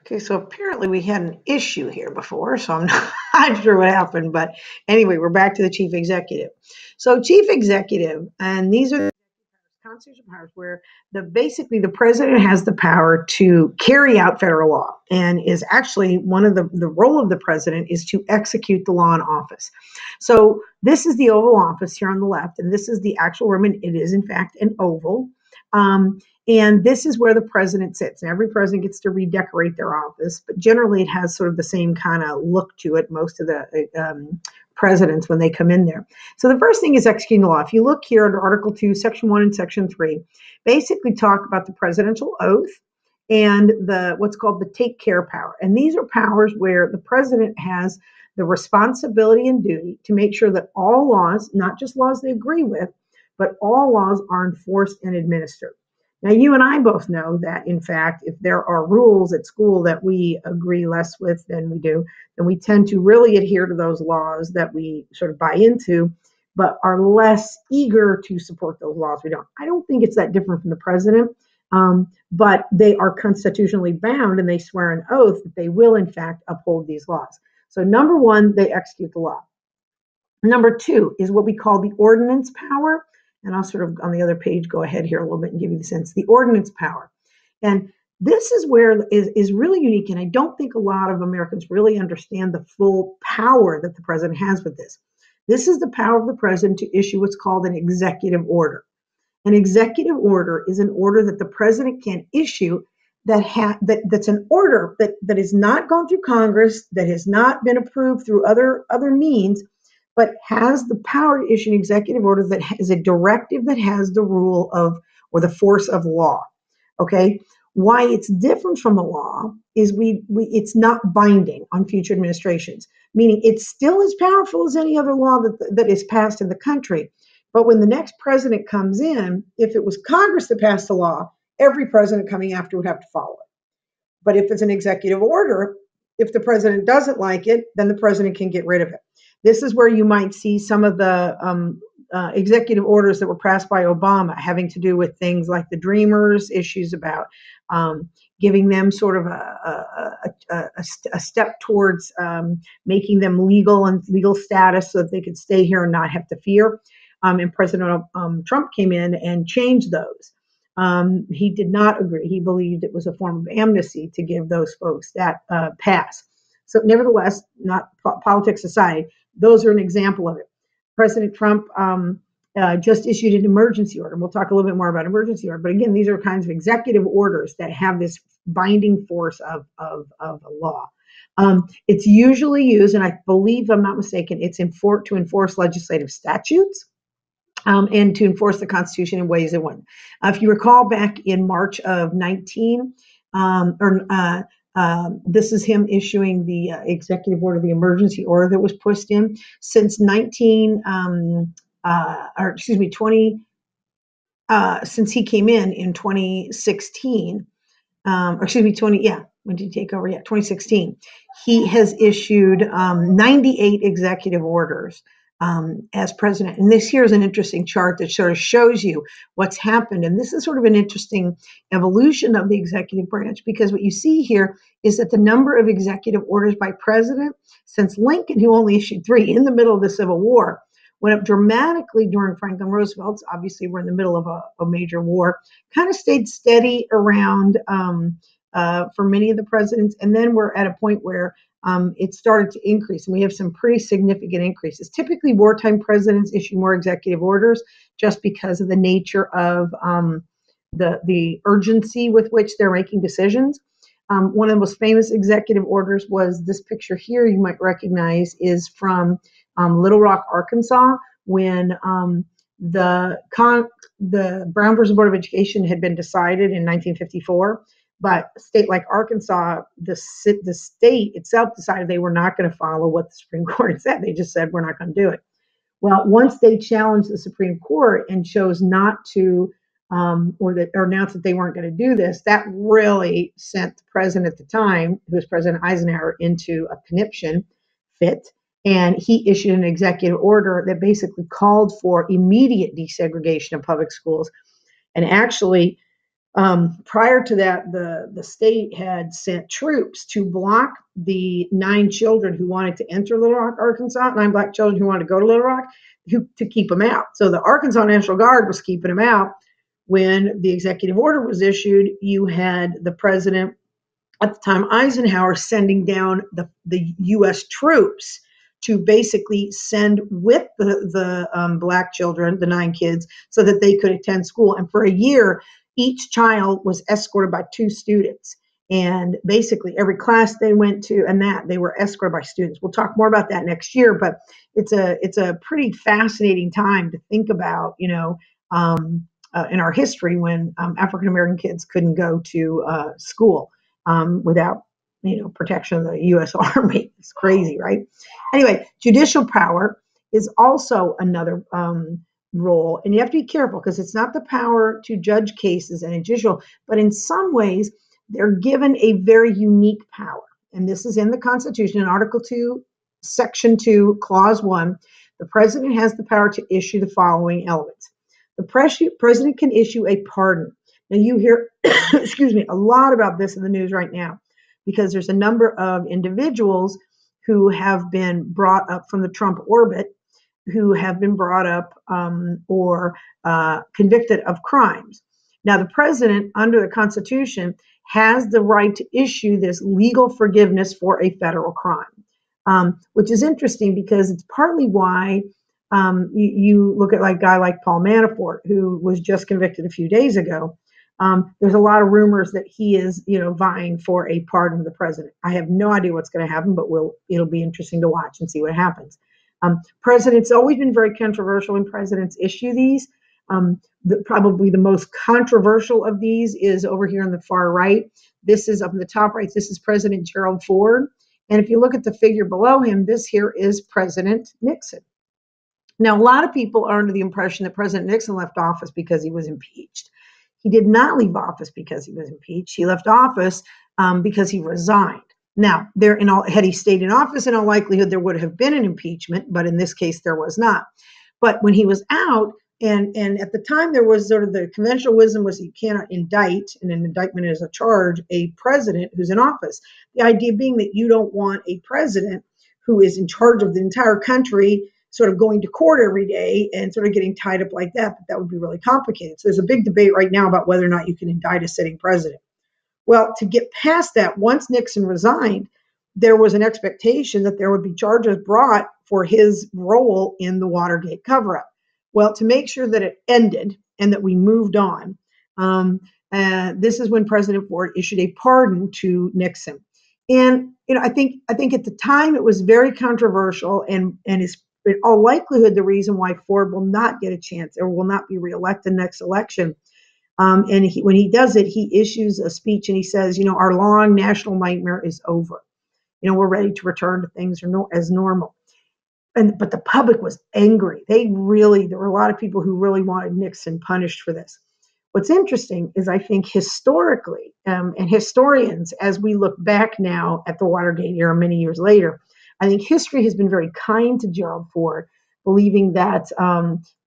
Okay, so apparently we had an issue here before, so I'm not sure what happened. But anyway, we're back to the chief executive. So, chief executive, and these are constitutional powers where basically the president has the power to carry out federal law, and is actually one of the role of the president is to execute the law in office. So this is the Oval Office here on the left, and this is the actual room, and it is in fact an oval. Um, and this is where the president sits. And every president gets to redecorate their office, but generally it has sort of the same kind of look to it. Most of the presidents when they come in there. So the first thing is executing the law. If you look here under Article 2, Section 1 and Section 3, basically talk about the presidential oath and the what's called the take care power. And these are powers where the president has the responsibility and duty to make sure that all laws, not just laws they agree with, but all laws are enforced and administered. Now, you and I both know that, in fact, if there are rules at school that we agree less with than we do, then we tend to really adhere to those laws that we sort of buy into, but are less eager to support those laws we don't. I don't think it's that different from the president, but they are constitutionally bound and they swear an oath that they will, in fact, uphold these laws. So, number one, they execute the law. Number two is what we call the ordinance power. And I'll sort of on the other page go ahead here a little bit and give you the sense. The ordinance power. And this is where is really unique. And I don't think a lot of Americans really understand the full power that the president has with this. This is the power of the president to issue what's called an executive order. An executive order is an order that the president can issue that's an order that has not gone through Congress, that has not been approved through other means, but has the power to issue an executive order that is a directive that has the rule of or the force of law. Okay, why it's different from a law is it's not binding on future administrations, meaning it's still as powerful as any other law that is passed in the country. But when the next president comes in, if it was Congress that passed the law, every president coming after would have to follow it. But if it's an executive order, if the president doesn't like it, then the president can get rid of it. This is where you might see some of the executive orders that were passed by Obama having to do with things like the Dreamers, issues about giving them sort of a step towards making them legal and legal status so that they could stay here and not have to fear. And President Trump came in and changed those. He did not agree. He believed it was a form of amnesty to give those folks that pass. So nevertheless, not politics aside, those are an example of it. President Trump just issued an emergency order. We'll talk a little bit more about emergency order. But again, these are kinds of executive orders that have this binding force of a law. It's usually used, and I believe, if I'm not mistaken, it's to enforce legislative statutes. And to enforce the Constitution in ways it wouldn't. If you recall back in March of 19, this is him issuing the executive order, the emergency order that was pushed in since 20, since he came in 2016, 20, yeah, when did he take over? Yeah, 2016. He has issued 98 executive orders as president. And this here is an interesting chart that sort of shows you what's happened. And this is sort of an interesting evolution of the executive branch, because what you see here is that the number of executive orders by president since Lincoln, who only issued 3 in the middle of the Civil War, went up dramatically during Franklin Roosevelt's. Obviously, we're in the middle of a major war, kind of stayed steady around for many of the presidents. And then we're at a point where it started to increase, and we have some pretty significant increases. Typically, wartime presidents issue more executive orders just because of the nature of the urgency with which they're making decisions. One of the most famous executive orders was this picture here. You might recognize is from Little Rock, Arkansas, when the Brown versus Board of Education had been decided in 1954. But a state like Arkansas, the state itself decided they were not going to follow what the Supreme Court had said. They just said, we're not going to do it. Well, once they challenged the Supreme Court and chose not to, or announced that they weren't going to do this, that really sent the president at the time, who was President Eisenhower, into a conniption fit. And he issued an executive order that basically called for immediate desegregation of public schools. And actually, Prior to that, the state had sent troops to block the 9 children who wanted to enter Little Rock, Arkansas, 9 black children who wanted to go to Little Rock, to keep them out. So the Arkansas National Guard was keeping them out. When the executive order was issued, you had the president at the time, Eisenhower, sending down the U.S. troops to basically send with the black children, the 9 kids, so that they could attend school. And for a year, each child was escorted by 2 students. And basically every class they went to, and that they were escorted by students. We'll talk more about that next year, but it's a pretty fascinating time to think about, in our history when African American kids couldn't go to school without protection of the U.S. Army. It's crazy, right? Anyway, judicial power is also another role, and you have to be careful because it's not the power to judge cases and judicial, but in some ways they're given a very unique power. And this is in the Constitution, in Article 2, Section 2, Clause 1. The president has the power to issue the following elements. The president can issue a pardon. Now you hear, excuse me, a lot about this in the news right now because there's a number of individuals who have been brought up from the Trump orbit, who have been brought up or convicted of crimes. Now the president, under the Constitution, has the right to issue this legal forgiveness for a federal crime, which is interesting because it's partly why you look at a guy like Paul Manafort, who was just convicted a few days ago. There's a lot of rumors that he is, vying for a pardon of the president. I have no idea what's going to happen, but it'll be interesting to watch and see what happens. Presidents always been very controversial when presidents issue these. Probably the most controversial of these is over here on the far right. This is up in the top right. This is President Gerald Ford. And if you look at the figure below him, this here is President Nixon. Now, a lot of people are under the impression that President Nixon left office because he was impeached. He did not leave office because he was impeached. He left office because he resigned. Now, had he stayed in office, in all likelihood, there would have been an impeachment, but in this case, there was not. But when he was out, and at the time, there was sort of the conventional wisdom was you cannot indict, and an indictment is a charge, a president who's in office. The idea being that you don't want a president who is in charge of the entire country sort of going to court every day and sort of getting tied up like that, but that would be really complicated. So there's a big debate right now about whether or not you can indict a sitting president. Well, to get past that, once Nixon resigned, there was an expectation that there would be charges brought for his role in the Watergate cover-up. Well, to make sure that it ended and that we moved on, this is when President Ford issued a pardon to Nixon. And I think at the time it was very controversial and is in all likelihood the reason why Ford will not get a chance or will not be reelected next election. And when he does it, he issues a speech and he says, our long national nightmare is over. We're ready to return to things as normal. But the public was angry. There were a lot of people who really wanted Nixon punished for this. What's interesting is I think historically, and historians, as we look back now at the Watergate era many years later, I think history has been very kind to Gerald Ford, believing that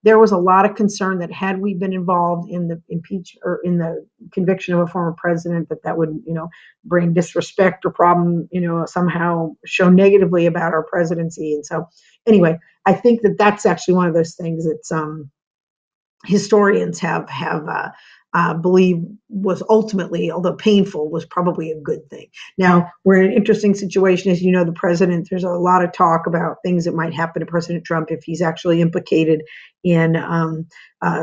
there was a lot of concern that had we been involved in the impeachment or in the conviction of a former president, that would, bring disrespect or problem, somehow show negatively about our presidency. And so, anyway, I think that that's actually one of those things that historians have believe was ultimately, although painful, was probably a good thing. Now, we're in an interesting situation. As the president, there's a lot of talk about things that might happen to President Trump if he's actually implicated in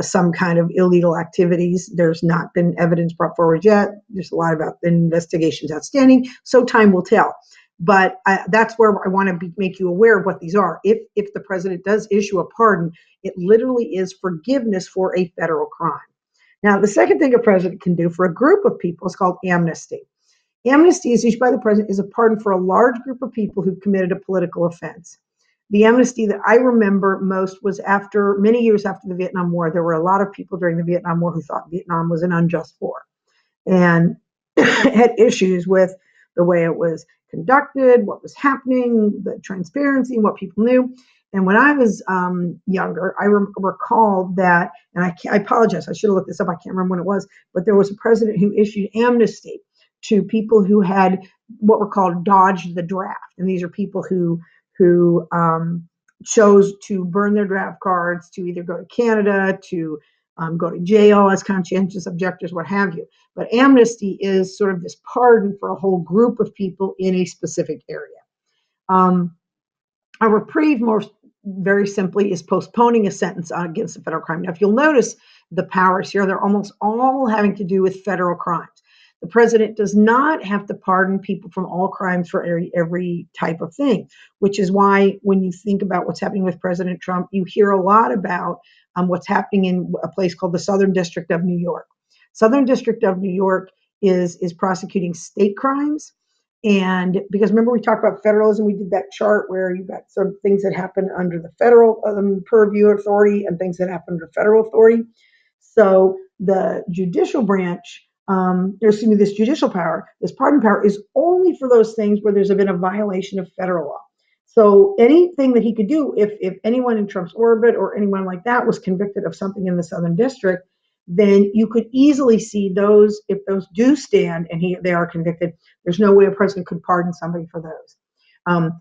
some kind of illegal activities. There's not been evidence brought forward yet. There's a lot about investigations outstanding, so time will tell. But that's where I want to make you aware of what these are. If the president does issue a pardon, it literally is forgiveness for a federal crime. Now, the second thing a president can do for a group of people is called amnesty. Amnesty is issued by the president is a pardon for a large group of people who've committed a political offense. The amnesty that I remember most was many years after the Vietnam War. There were a lot of people during the Vietnam War who thought Vietnam was an unjust war and had issues with the way it was conducted, what was happening, the transparency, and what people knew. And when I was younger, I recall that, and I apologize, I should have looked this up. I can't remember when it was, but there was a president who issued amnesty to people who had what were called dodged the draft, and these are people who chose to burn their draft cards, to either go to Canada, to go to jail as conscientious objectors, what have you. But amnesty is sort of this pardon for a whole group of people in a specific area. Um, a reprieve, more very simply, is postponing a sentence against a federal crime. Now, if you'll notice the powers here, they're almost all having to do with federal crimes. The president does not have to pardon people from all crimes for every type of thing, which is why when you think about what's happening with President Trump, you hear a lot about what's happening in a place called the Southern District of New York. Southern District of New York is prosecuting state crimes. And because remember, we talked about federalism, we did that chart where you've got some things that happen under the federal purview authority and things that happen under federal authority. So the judicial branch, this judicial power, this pardon power is only for those things where there's been a violation of federal law. So anything that he could do, if anyone in Trump's orbit or anyone like that was convicted of something in the Southern District, then you could easily see those, if those do stand and they are convicted, there's no way a president could pardon somebody for those.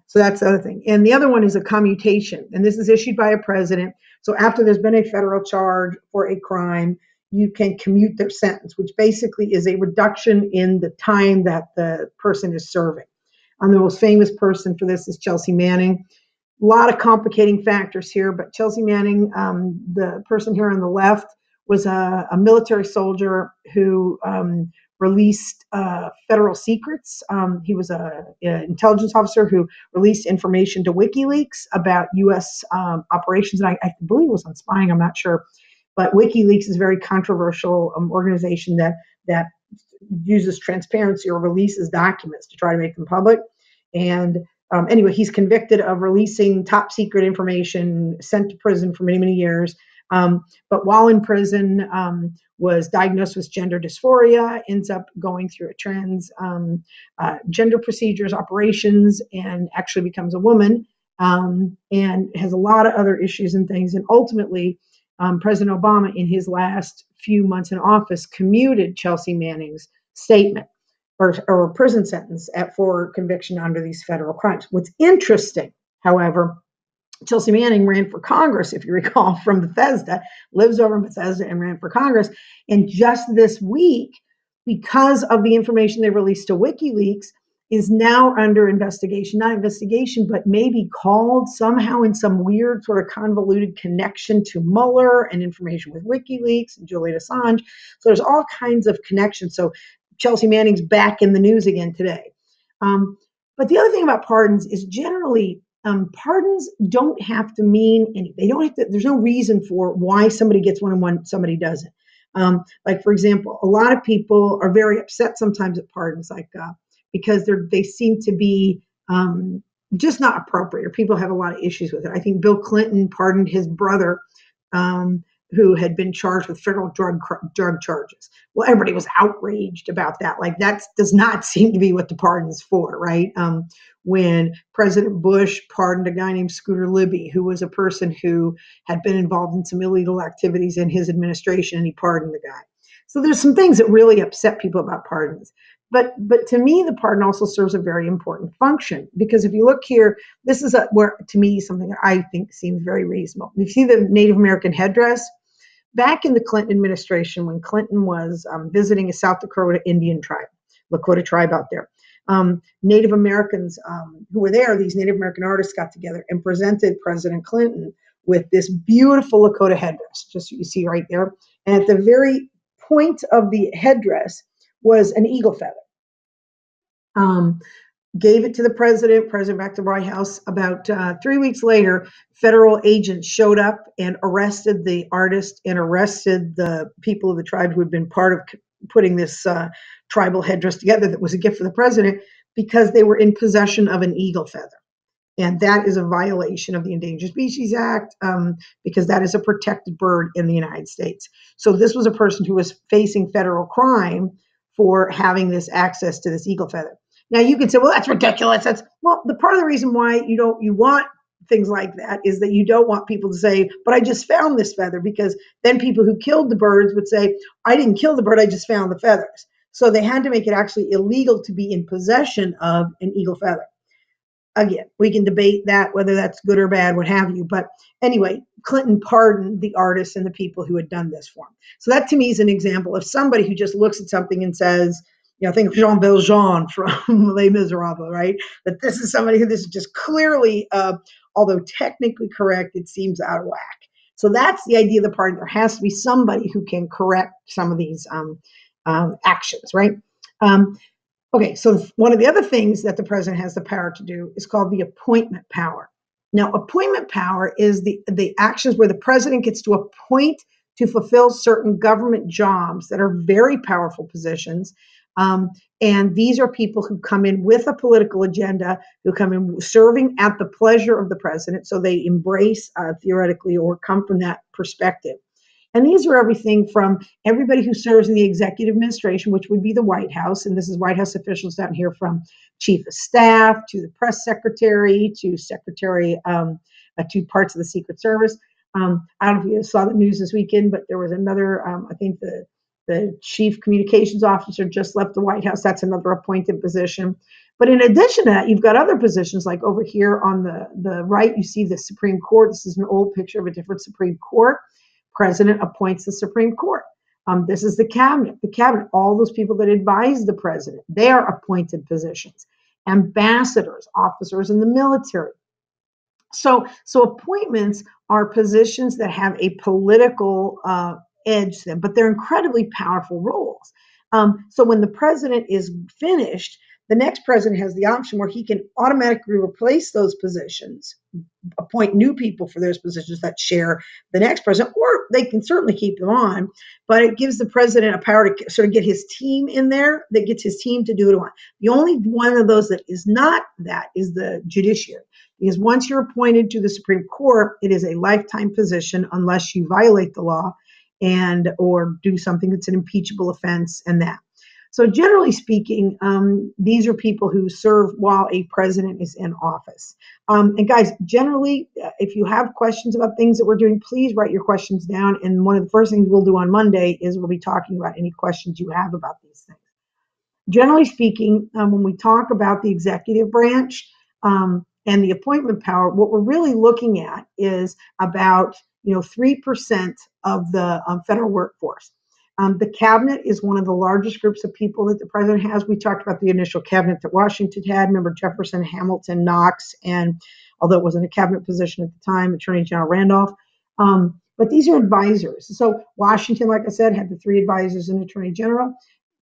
So that's the other thing. And the other one is a commutation. And this is issued by a president. So after there's been a federal charge for a crime, you can commute their sentence, which basically is a reduction in the time that the person is serving. The most famous person for this is Chelsea Manning. A lot of complicating factors here, but Chelsea Manning, the person here on the left, was a military soldier who released federal secrets. He was an intelligence officer who released information to WikiLeaks about U.S. operations. And I believe it was on spying, I'm not sure. But WikiLeaks is a very controversial organization that uses transparency or releases documents to try to make them public. And anyway, he's convicted of releasing top secret information, sent to prison for many, many years. But while in prison, was diagnosed with gender dysphoria, ends up going through a gender procedures, operations, and actually becomes a woman, and has a lot of other issues and things. And ultimately, President Obama, in his last few months in office, commuted Chelsea Manning's statement or prison sentence for conviction under these federal crimes. What's interesting, however, Chelsea Manning ran for Congress, if you recall, from Bethesda, lives over in Bethesda and ran for Congress. And just this week, because of the information they released to WikiLeaks, is now under investigation, not investigation, but maybe called somehow in some weird sort of convoluted connection to Mueller and information with WikiLeaks and Julian Assange. So there's all kinds of connections. So Chelsea Manning's back in the news again today. But the other thing about pardons is generally, pardons don't have to mean anything. They don't have to, there's no reason for why somebody gets one and when somebody doesn't. Like, for example, a lot of people are very upset sometimes at pardons, because they seem to be just not appropriate, or people have a lot of issues with it. I think Bill Clinton pardoned his brother, who had been charged with federal drug charges. Well, everybody was outraged about that. Like, that does not seem to be what the pardon's for, right? When President Bush pardoned a guy named Scooter Libby, who was a person who had been involved in some illegal activities in his administration, and he pardoned the guy. So there's some things that really upset people about pardons. But to me, the pardon also serves a very important function, because if you look here, this is where, to me, something that I think seems very reasonable. You see the Native American headdress? Back in the Clinton administration, when Clinton was visiting a South Dakota Indian tribe, Lakota tribe out there, Native Americans who were there, these Native American artists got together and presented President Clinton with this beautiful Lakota headdress, just what you see right there. And at the very point of the headdress was an eagle feather. Gave it to the president back to the White House. About 3 weeks later, federal agents showed up and arrested the artist and arrested the people of the tribe who had been part of putting this tribal headdress together that was a gift for the president, because they were in possession of an eagle feather. And that is a violation of the Endangered Species Act, because that is a protected bird in the United States. So this was a person who was facing federal crime for having this access to this eagle feather. Now you can say, well, that's ridiculous. The part of the reason why you want things like that is that you don't want people to say, but I just found this feather, because then people who killed the birds would say, I didn't kill the bird, I just found the feathers. So they had to make it actually illegal to be in possession of an eagle feather. Again, we can debate that, whether that's good or bad, what have you. But anyway, Clinton pardoned the artists and the people who had done this for him. So that to me is an example of somebody who just looks at something and says, think of Jean Valjean from Les Miserables, right? That this is somebody who this is just clearly, although technically correct, it seems out of whack. So that's the idea of the pardon. There has to be somebody who can correct some of these actions, right? Okay, so one of the other things that the president has the power to do is called the appointment power. Now, appointment power is the actions where the president gets to appoint to fulfill certain government jobs that are very powerful positions. And these are people who come in with a political agenda, who come in serving at the pleasure of the president. So they embrace, theoretically, or come from that perspective. And these are everything from everybody who serves in the executive administration, which would be the White House. And this is White House officials down here, from chief of staff to the press secretary to secretary to parts of the Secret Service. I don't know if you saw the news this weekend, but there was another, I think the chief communications officer just left the White House. That's another appointed position. But in addition to that, you've got other positions, like over here on the right, you see the Supreme Court. This is an old picture of a different Supreme Court. President appoints the Supreme Court. This is the cabinet. The cabinet, all those people that advise the president, they are appointed positions. Ambassadors, officers in the military. So appointments are positions that have a political edge to them, but they're incredibly powerful roles. So when the president is finished, the next president has the option where he can automatically replace those positions, appoint new people for those positions that share the next president, or they can certainly keep them on, but it gives the president a power to sort of get his team in there, that gets his team to do it. The only one of those that is not that is the judiciary, because once you're appointed to the Supreme Court, it is a lifetime position unless you violate the law and or do something that's an impeachable offense and that. So generally speaking, these are people who serve while a president is in office. And guys, generally, if you have questions about things that we're doing, please write your questions down. And one of the first things we'll do on Monday is we'll be talking about any questions you have about these things. Generally speaking, when we talk about the executive branch and the appointment power, what we're really looking at is about 3% of the federal workforce. The cabinet is one of the largest groups of people that the president has. We talked about the initial cabinet that Washington had. Remember Jefferson, Hamilton, Knox, and although it wasn't a cabinet position at the time, Attorney General Randolph. But these are advisors. So Washington, like I said, had the 3 advisors and Attorney General.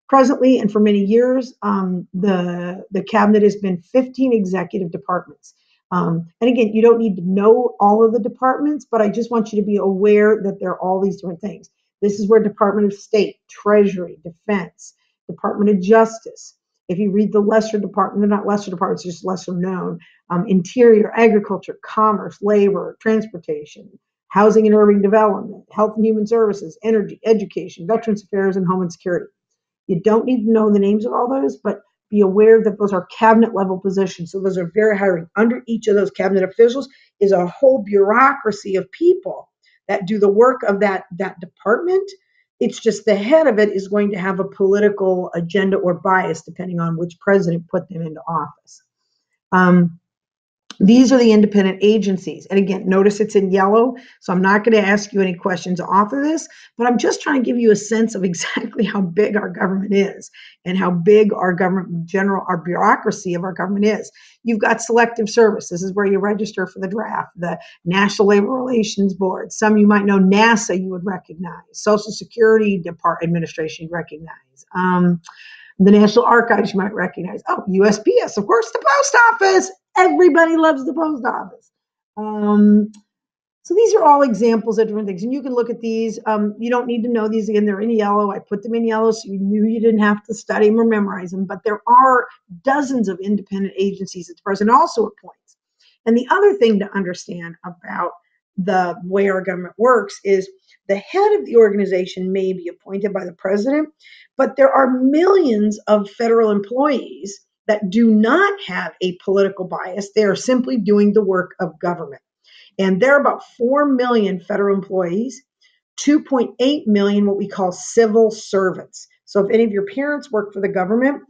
Presently, and for many years, the cabinet has been 15 executive departments. And again, you don't need to know all of the departments, but I just want you to be aware that there are all these different things. This is where Department of State, Treasury, Defense, Department of Justice. If you read the lesser department, they're not lesser departments, just lesser known. Interior, Agriculture, Commerce, Labor, Transportation, Housing and Urban Development, Health and Human Services, Energy, Education, Veterans Affairs, and Homeland Security. You don't need to know the names of all those, but be aware that those are cabinet level positions. So those are very high. Under each of those cabinet officials is a whole bureaucracy of people that do the work of that department. It's just the head of it is going to have a political agenda or bias depending on which president put them into office. These are the independent agencies. And again, notice it's in yellow. So I'm not going to ask you any questions off of this, but I'm just trying to give you a sense of exactly how big our government is and how big our government in general, our bureaucracy of our government is. You've got selective service. This is where you register for the draft, the National Labor Relations Board. Some you might know, NASA you would recognize, Social Security Administration you recognize. The National Archives you might recognize. Oh, USPS, of course, the post office. Everybody loves the post office. So these are all examples of different things. And you can look at these. You don't need to know these. Again, they're in yellow. I put them in yellow so you knew you didn't have to study them or memorize them. But there are dozens of independent agencies that the president also appoints. And the other thing to understand about the way our government works is the head of the organization may be appointed by the president, but there are millions of federal employees that do not have a political bias. They are simply doing the work of government. And there are about 4 million federal employees, 2.8 million what we call civil servants. So if any of your parents work for the government,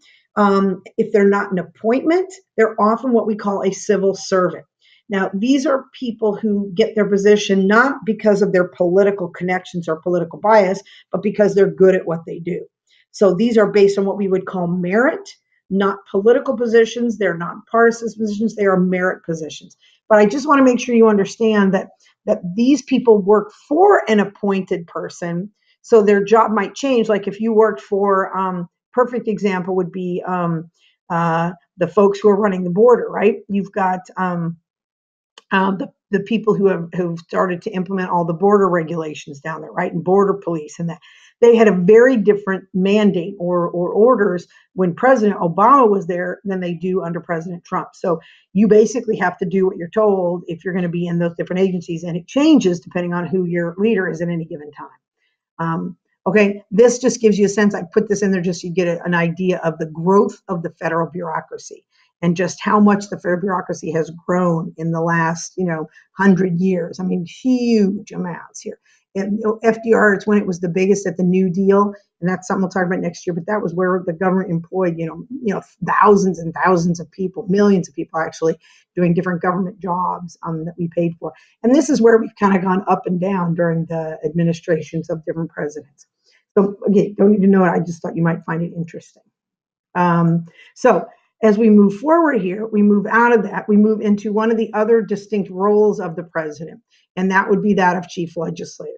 if they're not an appointment, they're often what we call a civil servant. Now, these are people who get their position not because of their political connections or political bias, but because they're good at what they do. So these are based on what we would call merit, not political positions. They're nonpartisan positions. They are merit positions. But I just want to make sure you understand that these people work for an appointed person, so their job might change. Like if you worked for, perfect example would be the folks who are running the border, right? You've got the people who've started to implement all the border regulations down there, right? And border police and that. They had a very different mandate or orders when President Obama was there than they do under President Trump. So you basically have to do what you're told if you're going to be in those different agencies, and it changes depending on who your leader is at any given time. Okay, this just gives you a sense. I put this in there just so you get an idea of the growth of the federal bureaucracy and just how much the federal bureaucracy has grown in the last, 100 years. I mean, huge amounts here. And FDR, it's when it was the biggest at the New Deal, and that's something we'll talk about next year. But that was where the government employed, thousands and thousands of people, millions of people actually doing different government jobs that we paid for. And this is where we've kind of gone up and down during the administrations of different presidents. So again, don't need to know it. I just thought you might find it interesting. So as we move forward here, we move out of that. We move into one of the other distinct roles of the president, and that would be that of chief legislator.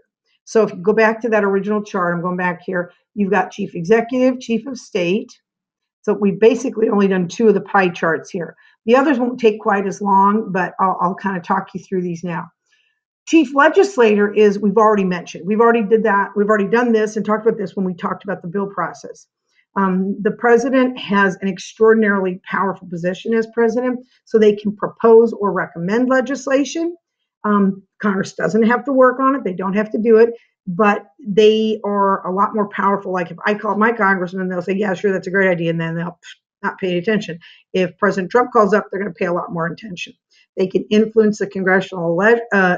So if you go back to that original chart, I'm going back here, you've got chief executive, chief of state. So we've basically only done 2 of the pie charts here. The others won't take quite as long, but I'll kind of talk you through these now. Chief legislator is, we've already mentioned. We've already did that. We've already done this and talked about this when we talked about the bill process. The president has an extraordinarily powerful position as president, so they can propose or recommend legislation. Congress doesn't have to work on it. They don't have to do it, but they are a lot more powerful. Like if I call my congressman, they'll say, yeah, sure, that's a great idea. And then they'll not pay attention. If President Trump calls up, they're going to pay a lot more attention. They can influence the congressional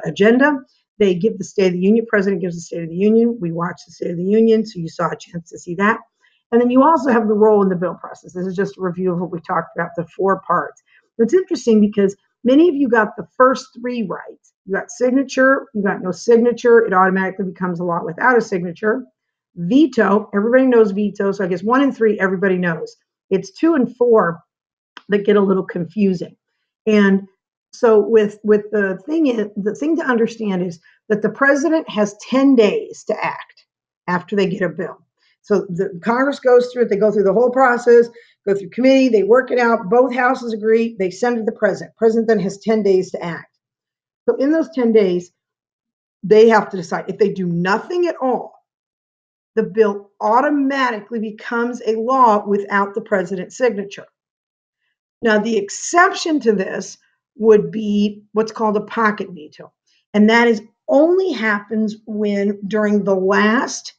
agenda. They give the State of the Union. President gives the State of the Union. We watch the State of the Union, so you saw a chance to see that. And then you also have the role in the bill process. This is just a review of what we talked about, the 4 parts. It's interesting because many of you got the first 3 right. You got signature, you got no signature. It automatically becomes a law without a signature. Veto, everybody knows veto. So I guess 1 and 3, everybody knows. It's 2 and 4 that get a little confusing. And so with the thing to understand is that the president has 10 days to act after they get a bill. So the Congress goes through it. They go through the whole process, go through committee, they work it out. Both houses agree. They send it to the president. President then has 10 days to act. So in those 10 days, they have to decide. If they do nothing at all, the bill automatically becomes a law without the president's signature. Now, the exception to this would be what's called a pocket veto. And that is only happens when during the last,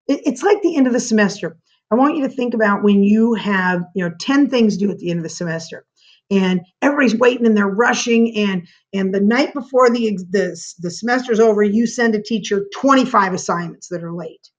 it's like the end of the semester. I want you to think about when you have, 10 things due at the end of the semester. And everybody's waiting and they're rushing. And the night before the semester's over, you send a teacher 25 assignments that are late.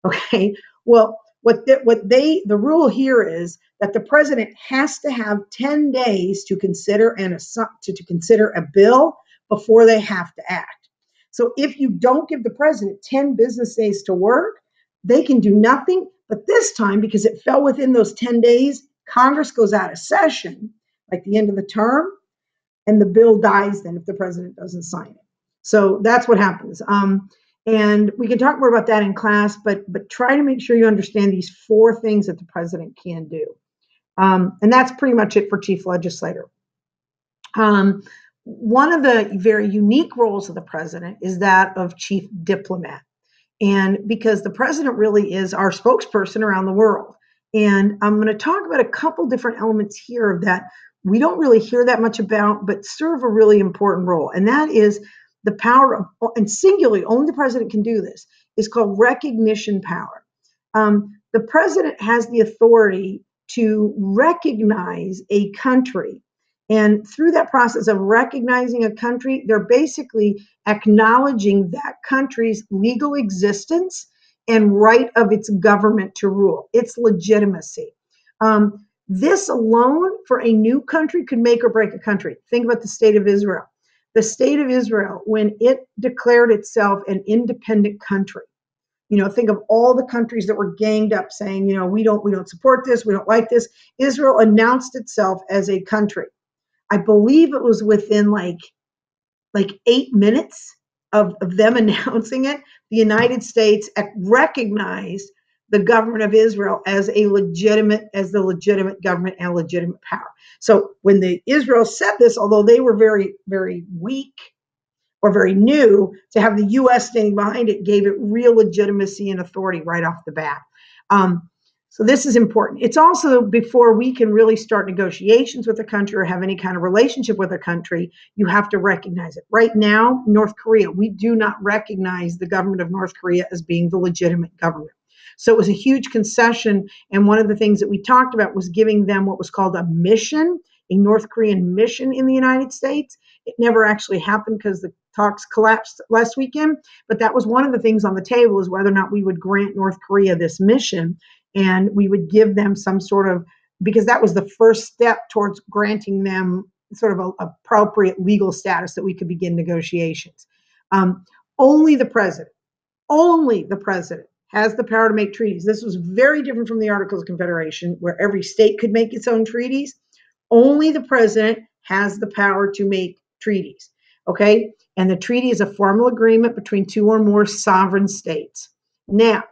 Okay. Well, the rule here is that the president has to have 10 days to consider a bill before they have to act. So if you don't give the president 10 business days to work, they can do nothing. But this time, because it fell within those 10 days, Congress goes out of session, like the end of the term, and the bill dies then if the president doesn't sign it. So that's what happens. And we can talk more about that in class, but try to make sure you understand these 4 things that the president can do. And that's pretty much it for chief legislator. One of the very unique roles of the president is that of chief diplomat. And because the president really is our spokesperson around the world. And I'm going to talk about a couple different elements here that we don't really hear that much about, but serve a really important role. And that is the power of, and singularly, only the president can do this, is called recognition power. The president has the authority to recognize a country. And through that process of recognizing a country, they're basically acknowledging that country's legal existence and right of its government to rule, its legitimacy. This alone for a new country could make or break a country. Think about the state of Israel. The state of Israel, when it declared itself an independent country, think of all the countries that were ganged up saying, we don't support this, we don't like this. Israel announced itself as a country. I believe it was within like 8 minutes of them announcing it, the United States recognized the government of Israel as the legitimate government and legitimate power. So when the Israel said this, although they were very, very weak or very new, to have the U.S. standing behind it gave it real legitimacy and authority right off the bat. So this is important. It's also before we can really start negotiations with a country or have any kind of relationship with a country, you have to recognize it. Right now, North Korea, we do not recognize the government of North Korea as being the legitimate government. So it was a huge concession. And one of the things that we talked about was giving them what was called a mission, a North Korean mission in the United States. It never actually happened because the talks collapsed last weekend. But that was one of the things on the table, is whether or not we would grant North Korea this mission. And we would give them some sort of, because that was the first step towards granting them sort of an appropriate legal status that we could begin negotiations. Only the president has the power to make treaties. This was very different from the Articles of Confederation, where every state could make its own treaties. Only the president has the power to make treaties, okay? And the treaty is a formal agreement between two or more sovereign states. Now,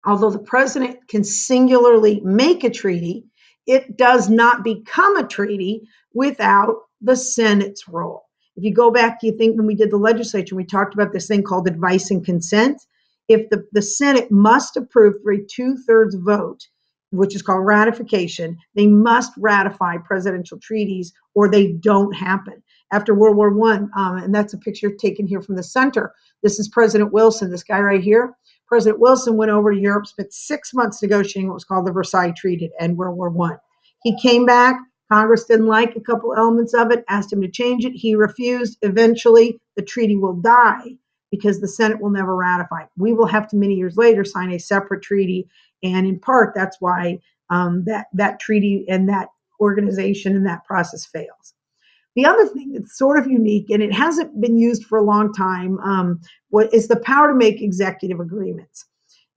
although the president can singularly make a treaty, it does not become a treaty without the Senate's role. If you go back, you think when we did the legislature, we talked about this thing called advice and consent. If the Senate must approve for a 2/3 vote, which is called ratification, they must ratify presidential treaties or they don't happen. After World War I, and that's a picture taken here from the center. This is President Wilson, this guy right here. President Wilson went over to Europe, spent 6 months negotiating what was called the Versailles Treaty to end World War I. He came back. Congress didn't like a couple elements of it, asked him to change it. He refused. Eventually, the treaty will die because the Senate will never ratify. We will have to, many years later, sign a separate treaty. And in part, that's why that treaty and that organization and that process fails. The other thing that's sort of unique, and it hasn't been used for a long time, is the power to make executive agreements.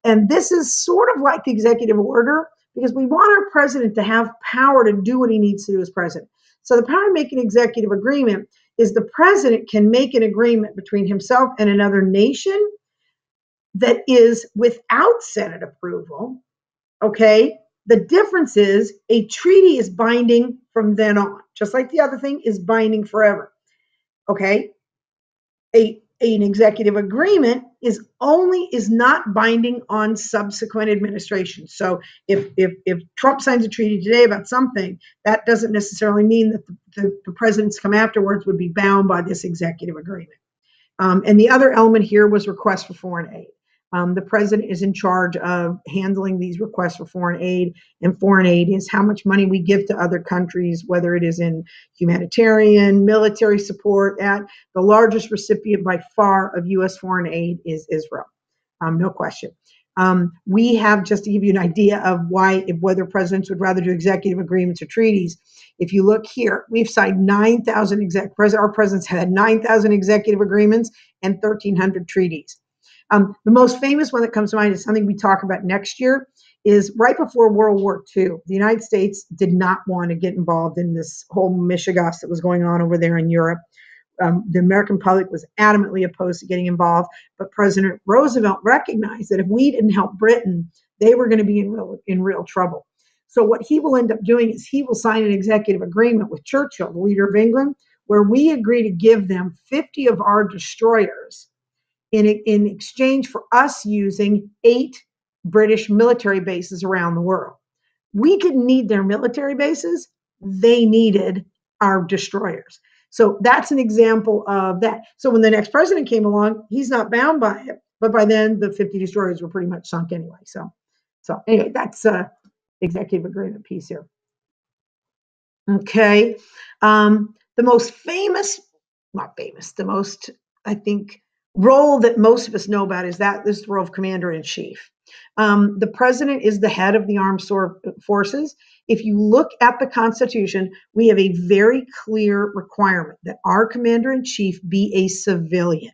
And this is sort of like the executive order, because we want our president to have power to do what he needs to do as president. So the power to make an executive agreement is the president can make an agreement between himself and another nation that is without Senate approval, okay? The difference is a treaty is binding from then on, just like the other thing is binding forever, okay? An executive agreement is not binding on subsequent administration. So if Trump signs a treaty today about something, that doesn't necessarily mean that the presidents come afterwards would be bound by this executive agreement. And the other element here was requests for foreign aid. The president is in charge of handling these requests for foreign aid, and foreign aid is how much money we give to other countries, whether it is in humanitarian, military support. The largest recipient by far of U.S. foreign aid is Israel, no question. We have, just to give you an idea of whether presidents would rather do executive agreements or treaties. If you look here, we've signed 9,000 our presidents had 9,000 executive agreements and 1,300 treaties. The most famous one that comes to mind is something we talk about next year, is right before World War II. The United States did not want to get involved in this whole mishigas that was going on over there in Europe. The American public was adamantly opposed to getting involved, but President Roosevelt recognized that if we didn't help Britain, they were going to be in real trouble. So what he will end up doing is he will sign an executive agreement with Churchill, the leader of England, where we agree to give them 50 of our destroyers in exchange for us using 8 British military bases around the world. We didn't need their military bases. They needed our destroyers. So that's an example of that. So when the next president came along, he's not bound by it. But by then, the 50 destroyers were pretty much sunk anyway. So anyway, that's executive agreement piece here. Okay. The most famous, not famous, the most, I think, role that most of us know about is the role of commander in chief. The president is the head of the armed forces. If you look at the Constitution, we have a very clear requirement that our commander in chief be a civilian.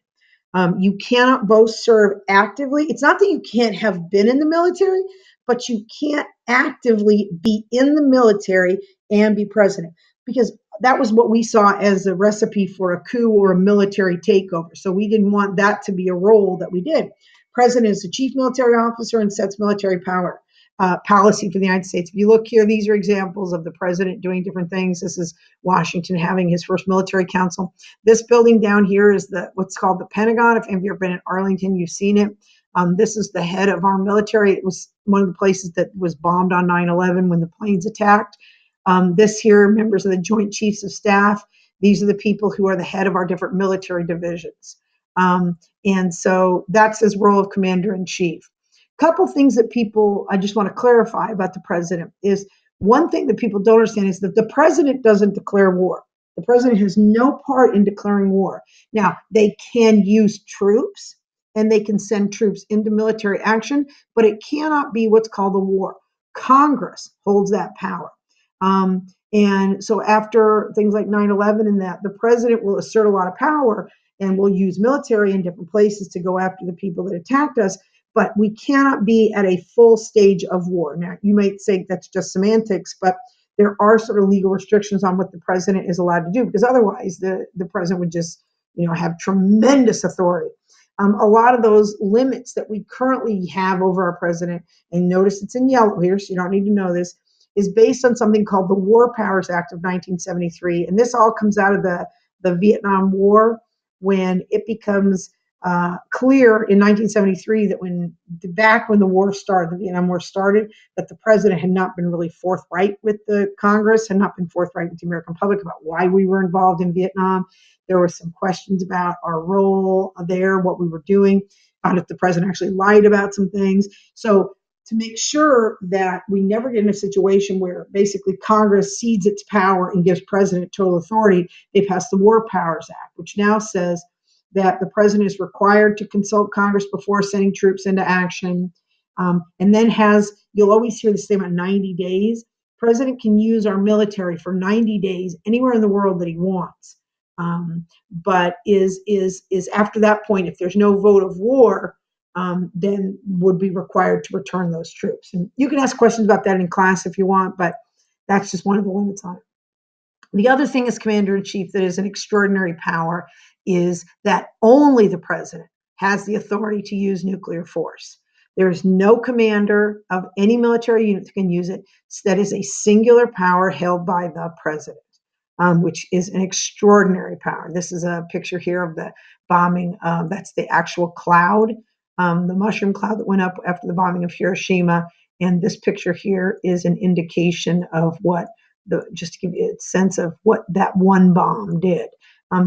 You cannot both serve actively. It's not that you can't have been in the military, but you can't actively be in the military and be president, because that was what we saw as a recipe for a coup or a military takeover. So we didn't want that to be a role that we did. President is the chief military officer and sets military power. Policy for the United States. If you look here, these are examples of the president doing different things. This is Washington having his first military council. This building down here is what's called the Pentagon. If you've ever been at Arlington, you've seen it. This is the head of our military. It was one of the places that was bombed on 9/11 when the planes attacked. This here, members of the Joint Chiefs of Staff. These are the people who are the head of our different military divisions. And so that's his role of commander in chief. Couple things that I just want to clarify about the president is, one thing that people don't understand is that the president doesn't declare war. The president has no part in declaring war. Now, they can use troops and they can send troops into military action, but it cannot be what's called a war. Congress holds that power. And so after things like 9/11 and that, the president will assert a lot of power and will use military in different places to go after the people that attacked us. But we cannot be at a full stage of war. Now, you might think that's just semantics, but there are sort of legal restrictions on what the president is allowed to do, because otherwise the president would just, have tremendous authority. A lot of those limits that we currently have over our president, and notice it's in yellow here, so you don't need to know this, is based on something called the War Powers Act of 1973. And this all comes out of the Vietnam War, when it becomes clear in 1973 that back when the war started, the Vietnam War started, that the president had not been really forthright with the Congress, had not been forthright with the American public about why we were involved in Vietnam. There were some questions about our role there, what we were doing. Found out the president actually lied about some things. So to make sure that we never get in a situation where basically Congress cedes its power and gives president total authority, they passed the War Powers Act, which now says that the president is required to consult Congress before sending troops into action. And then you'll always hear the statement 90 days. President can use our military for 90 days anywhere in the world that he wants. But is after that point, if there's no vote of war, then would be required to return those troops. And you can ask questions about that in class if you want, but that's just one of the limits on it. The other thing as commander-in-chief that is an extraordinary power is that only the president has the authority to use nuclear force. There is no commander of any military unit that can use it. That is a singular power held by the president, which is an extraordinary power. This is a picture here of the bombing. That's the actual cloud, the mushroom cloud that went up after the bombing of Hiroshima. And this picture here is an indication of just to give you a sense of what that one bomb did.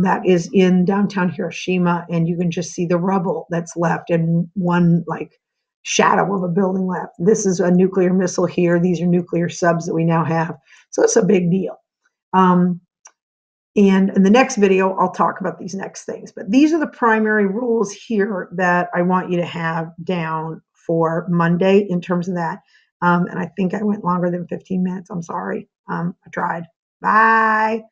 That is in downtown Hiroshima, and you can just see the rubble that's left and one shadow of a building left. This is a nuclear missile here. These are nuclear subs that we now have. So it's a big deal. And in the next video, I'll talk about these next things. But these are the primary rules here that I want you to have down for Monday in terms of that. And I think I went longer than 15 minutes. I'm sorry. I tried. Bye.